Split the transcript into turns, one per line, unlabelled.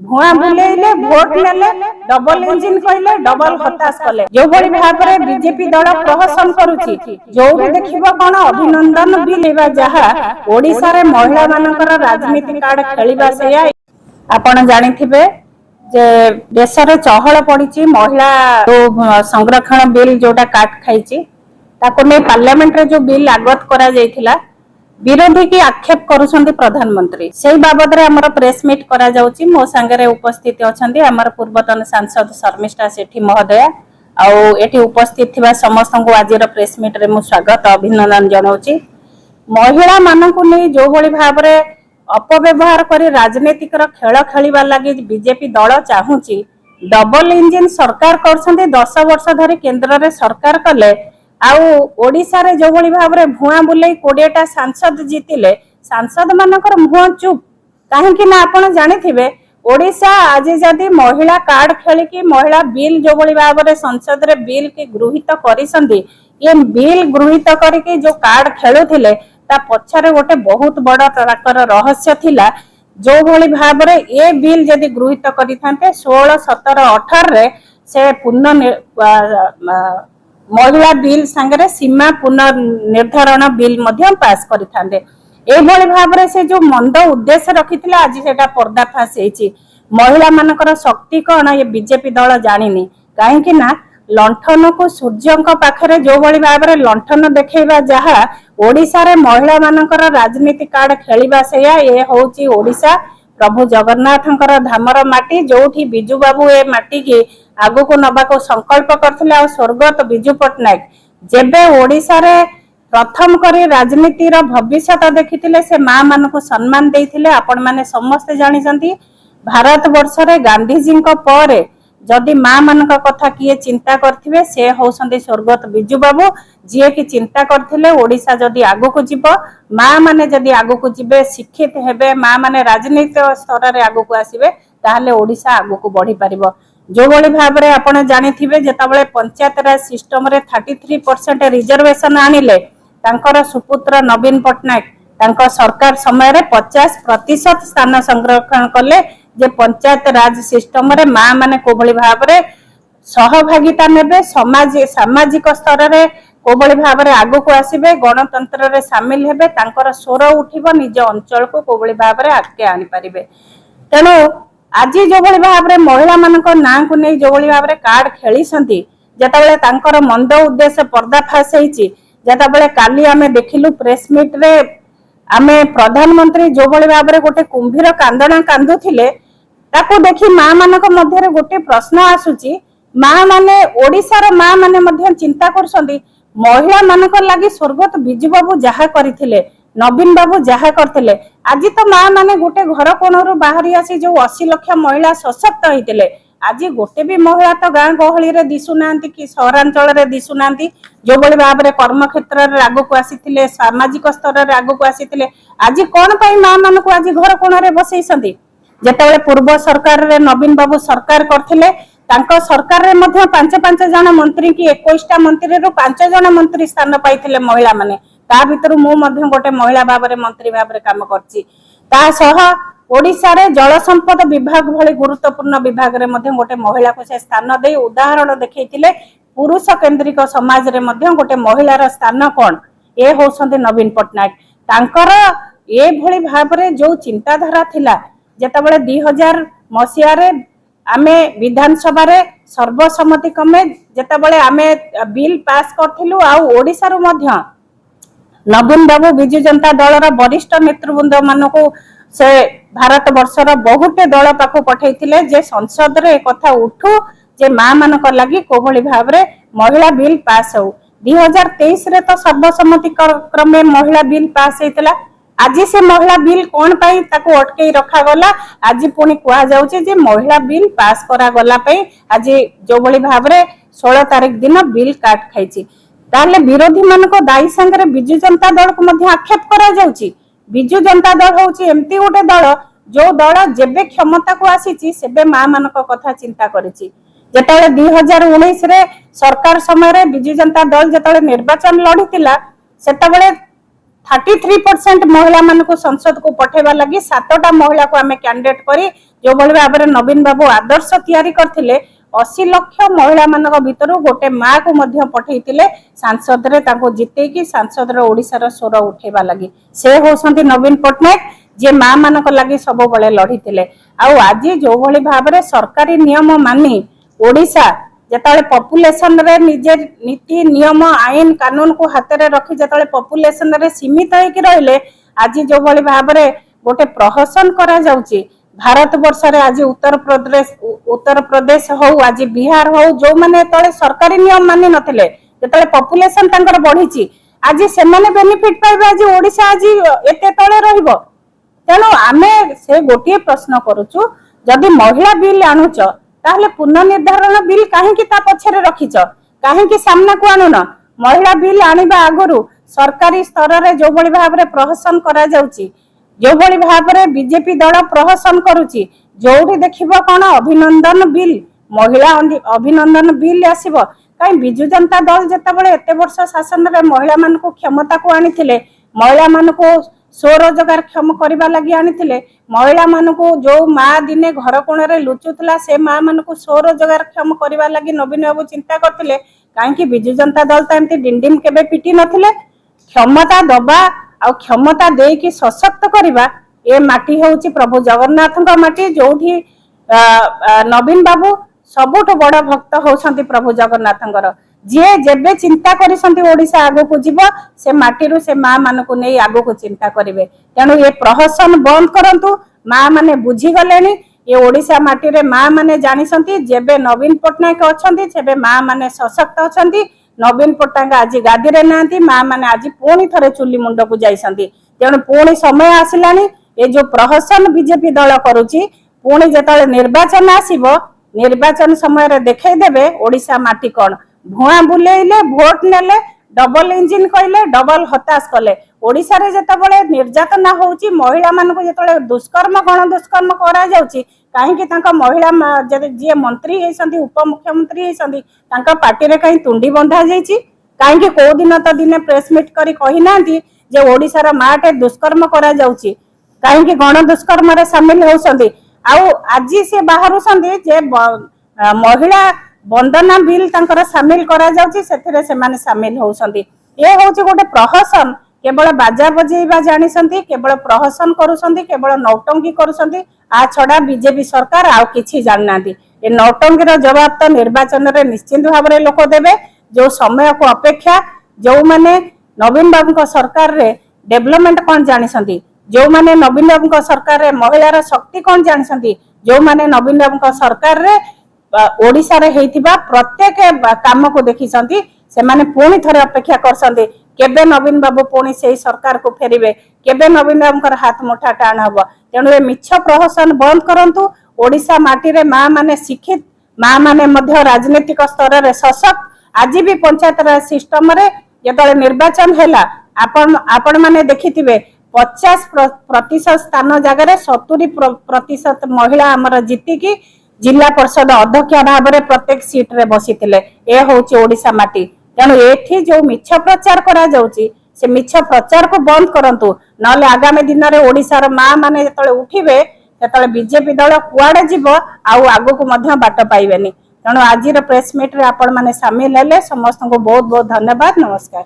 भुआ बुलेइले भोट नेले double engine कहले डबल हताश कले जो भली भाबरे बीजेपी दल प्रहसन करूची जो देखिबो कोन अभिनंदन बिलेबा जहा ओडिसा रे महिला मानकर राजनीति कार्ड खेलिबा सेया आपण जानिथिबे जे देश रे चहल पड़ीची महिला संरक्षण बिल जोटा काट खाइची ताको ने पार्लियामेंट रे जो बिल आगत करा जायथिला विरोधी की आक्षेप करुछंती प्रधानमंत्री सेही बाबद रे हमर प्रेस मीट करा जाउची मो संगे रे उपस्थित अछंती हमर पूर्वतन सांसद शर्मिष्ठा सेठी महोदया आ एठी उपस्थित थिबा समस्त को आजिर प्रेस मीट रे मो स्वागत अभिनंदन जनाउची महिला मानकु नै जो भली भाबरे अपव्यवहार करी राजनीतिक खेल खेलिबा लागि बीजेपी दल चाहूची डबल इंजिन सरकार करछंती 10 वर्ष धरि केंद्र रे सरकार कले आउ ओडिसा रे जो भली भाबरे भुआ बुलेई 20टा सांसद जीतिले सांसद मानकर मुह चुप काहे कि ना आपण जानिथिबे ओडिसा आज जदी महिला कार्ड खेली की महिला बिल जो भली भाबरे संसद रे बिल के गृहीत करिसंदी ये बिल गृहीत करके जो कार्ड खेलुथिले ता पछरे गोटे बहुत बड़ तरकर रहस्य थिला जो भली भाबरे ए बिल जदी गृहीत करिथांते 16 17 18 रे से पुनः महिला बिल संगे सीमा पुनर्निर्धारण बिल पास करिथांदे ए भली भाबरे से जो मंद उद्देश्य रखिथिला आज सेटा पर्दाफाश हेछि महिला मानकर शक्ति कोन ये बीजेपी दल जानिनी काहे कि ना लंठन को सूर्य पाखरे जो भली भाबरे लंठन देखैबा जहा ओडिसा रे महिला मानकर राजनीति कार्ड खेलिबा सेया ए होउची ओडिसा प्रभु जगन्नाथंकर धामर माटी जोठी बिजू बाबू ए माटी की आगु को नबा को संकल्प करथिले आ स्वर्गत बिजू पटनायक जेबे ओडिसा रे प्रथम करी राजनीति रो भविष्यत देखिथिले से मां मान को सम्मान देइथिले आपण माने समस्त जानिसंती भारत वर्ष रे गांधी जी को परे जदि मां मान का कथा किए चिंता करथिबे से होसंती स्वर्गत बिजू बाबू जिए की चिंता करथिले ओडिसा जदि आगु को जिवो मां माने जदि आगु को जिबे शिक्षित हेबे मां माने राजनीति स्तर रे आगु को आसीबे ताहले ओडिसा आगु को बढ़ी परिबो जो भली भाबरे आपण जानिथिबे जेताबळे पंचायत राज सिस्टम रे 33% रिजर्वेशन आनिले तांकर सुपुत्र नवीन पटनायक तांको सरकार समय रे 50% स्थान संरक्षण कले जे पंचायत राज सिस्टम रे मां माने को भली भाबरे सहभागिता नेबे समाज सामाजिक स्तर रे को भली भाबरे आगु को आसीबे गणतंत्र रे शामिल हेबे तांकर स्वर उठिबो निज अंचल को भली भाबरे आके आनि परिबे तेनो आज जो भली भाबरे महिला मानक नां को नै जो भली भाबरे कार्ड खेलिसंती जेताबेले तांकर मंद उद्देश्य पर्दाफाश हेछि जेताबेले काली आमे देखिलु प्रेस मीट रे आमे प्रधानमंत्री जो भली भाबरे गोटे कुंभीर कांदणा कांदुथिले ताको देखि मां मानक मध्य रे गोटे प्रश्न आसुची मां माने ओडिसा रो मां माने मध्य चिंता करसंती महिला मानक लागि स्वर्गत बिजू बाबू जहा करिथिले नवीन बाबू जहा करथिले आज तो मां माने गोटे घर कोणरू बाहरी आसी जो 80 लाख महिला सशक्त होइतिले आज गोटे भी महिला तो गां गहली रे दिसु नांती कि शहरांचल रे दिसु नांती जो बळे भाबरे कर्म क्षेत्र रे आगु को आसीथिले सामाजिक स्तर रे आगु को आसीथिले आज कोन पई मां मान को आज घर कोण रे बसैसंती जेतेबेले पूर्व सरकार रे नवीन बाबू सरकार करथिले तांको सरकार रे मध्ये 5 जण मंत्री की 21टा मंत्री रो 5 जण मंत्री स्थान पाइथिले महिला माने ता भितर मु मध्ये गोटे महिला भाबरे मंत्री भाबरे काम करछि ता सह ओडिसा रे जल संपद विभाग भली गुरुत्वपूर्ण विभाग रे मध्ये गोटे महिला को से स्थान दे उदाहरण देखैथिले पुरुष केंद्रिक समाज रे मध्ये गोटे महिला रो स्थान कोन ए होसंते नवीन पटनायक तांकर ए भली भाबरे जो चिंताधारा थिला जेतबेले 2000 मसिया रे आमे विधानसभा रे सर्वसम्मति क्रमे जेतबेले आमे बिल पास करथिलु आ ओडिसा रो मध्ये नवीन बाबू बिजू जनता दल रा वरिष्ठ नेतृवृंद मानको से भारत वर्षर बहुत दल पाखु पठैथिले जे संसद रे कथा उठू जे मां मानक लागि कोभली भाबरे महिला बिल पास हो 2023 रे तो सर्वसम्मति क्रमे महिला बिल पास हेतला आज से महिला बिल कोन पाई ताको अटके रखा गला आज पुनी कुआ जाउचे जे महिला बिल पास करा गला पई आज जो भली भाबरे 16 तारिख दिन बिल काट खाइची ताले विरोधी मानको दाई संगे बिजू जनता दल को मध्ये आक्षेप करा जाउची बिजू जनता दल होउची एमती गोटे दल जो दल जेबे क्षमता को आसीची सेबे मां मानक कथा चिंता करिची जेतले 2019 रे सरकार समय रे बिजू जनता दल जेतले निर्वाचन लढितिला सेतबेले 33% महिला मान को संसद को पठेवा लगी 7टा महिला को आम कैंडिडेट करी जो भाई भाव में नवीन बाबू आदर्श तैयारी करथिले 80 लाख महिला मान भीतर गोटे माँ को पठे सांसद रे जिते कि सांसद ओडिशार स्वर उठेवा लगी से होसंती नवीन पट्टनायक जे माँ मान लगी सब बड़े लड़ी थे आज जो भाई भाव में सरकारी नियम मानी ओडिशा जिते पपुलेसन रे निजे नीति नियम आईन कानून को हाथ में रखी जिते पपुलेसन रे सीमित होकर रहिले आज जो भाई भाव में गोटे प्रहसन करा जाउची भारत वर्ष रे आज उत्तर प्रदेश हो आज बिहार हो जो माने तले सरकारी नियम मानि नथिले जिते पपुलेसन तांकर बढ़ी आज से बेनिफिट पाइबे आज ओडिशा आज एते तले रहिबो तेणु आमे से गोटे प्रश्न करूचु जदि महिला बिल आणुच ताहले पुनर्निर्धारण बिल काहेकि ता पछरे रखिच काहेकि सामना को आणुन महिला बिल आनिबा आगरु सरकारी स्तर रे जो बळी भाव रे प्रहसन करा जाउची जो बळी भाव रे बीजेपी दल प्रहसन करूची जोठी देखिबो कोन अभिनंदन बिल महिला अभिनंदन बिल आसीबो काई बिजु जनता दल जते बळे एते वर्ष शासन रे महिला मान को क्षमता को आनिथिले महिला मान को स्वरोजगार क्षम करबा लगी आनिथिले महिला मान को जो माँ दिने घर कोण रे लुचुतला से माँ मान को स्वरोजगार क्षम करबा लगी नवीन बाबू चिंता करथिले काहेकि बिजु जनता दल त एमती डिंडिम केबे पिटी नथिले क्षमता दबा आ क्षमता दे कि सशक्त करबा ए माटी होउची प्रभु जगन्नाथ माटी जोठी नवीन बाबू सबुठ बड़ भक्त होउछंती प्रभु जगन्नाथंकर जे जेबे चिंता करिसंती ओडिशा आगो को जीव से माटी रु से माँ मान को नहीं आगो को चिंता करिवे तेणु ये प्रहसन बंद करंतु माँ माने बुझी गलेनी ये ओडिशा माटी रे माँ माने जानिसंती जेबे नवीन पट्टनायक अछंती सेबे माँ माने सशक्त अछंती नवीन पट्टनायक आज गादी रे नांती माँ माने आज पुणी थरे चुली मुंड को जाइसंती तेणु पुणी समय आसिलानी ये जो प्रहसन बीजेपी दल करूची पुणी जेतले निर्वाचन आसीबो निर्वाचन समय रे देखै देबे ओडिशा माटी कोन भुआ बुलेइले भोट नेले डबल इंजिन कहले डबल हताश कले ओडिशा रे जेतबळे निर्यातना होउची महिला मान को जेतबळे दुष्कर्म गण दुष्कर्म करा जाउची काहे कि तांका महिला जे मंत्री हेसंती उपमुख्यमंत्री हेसंती तांका पार्टी रे कहीं तुंडी बंधा जाईची काहे कि को दिन त दिने प्रेस मीट करी कहि नांती जे ओडिशा रा माटे दुष्कर्म करा जाउची काहे कि गण दुष्कर्म रे शामिल होसंती आउ आज से बाहर संदी जे महिला वंदना बिल तांकर शामिल करा जाउची सेथिरे से माने शामिल होउसंती ए होउची गोटे प्रहसन केवल बाजा बजेइबा जानिसंती केवल प्रहसन करूसंती केवल नौटंकी करूसंती आ छडा बीजेपी सरकार आ किछि जाननांती ए नौटंकी रो जवाब तो निर्वाचन रे निश्चित भाव रे लोक देबे जो समय को अपेक्षा जो माने नवीन बाबू को सरकार रे डेवलपमेंट कोन जानिसंती जो माने नवीन बाबू को सरकार रे महिलार शक्ति कोन जानिसंती जो माने नवीन बाबू को सरकार रे ओडिशा रे हेइथिबा प्रत्येक काम को देखिसंती से माने पुणी थरे अपेक्षा करसंती केबे नवीन बाबू पुणी सेही सरकार को फेरिबे केबे नवीन बाबूकर हाथ मुठा टाण हबो तेणु ए मिछ प्रहसन बंद करंतु ओडिशा माटी रे माँ माने शिक्षित माँ माने मध्य राजनीतिक स्तर रे सशक्त आज भी पंचायत राज सिस्टम रे जेतले निर्वाचन हैला आपण माने देखिथिबे 50% स्थान जगह 70% महिला आमर जीतिकी जिला परिषद अध्यक्ष भाव में प्रत्येक सीट रे बसी ए होउची ओडिशा माटी तेणु एठी जो मिछ प्रचार करा जाउची से मिछ प्रचार को बंद करंतु नले आगामी दिन रे ओडिशार माँ माने जेतले उठिबे तेतले बीजेपी दल कुआडे जीवो आउ आगो को मध्य बाट पाइबेनी तेणु आज प्रेस मीट रे आपण माने शामिल हेले समस्त को बहुत बहुत धन्यवाद नमस्कार।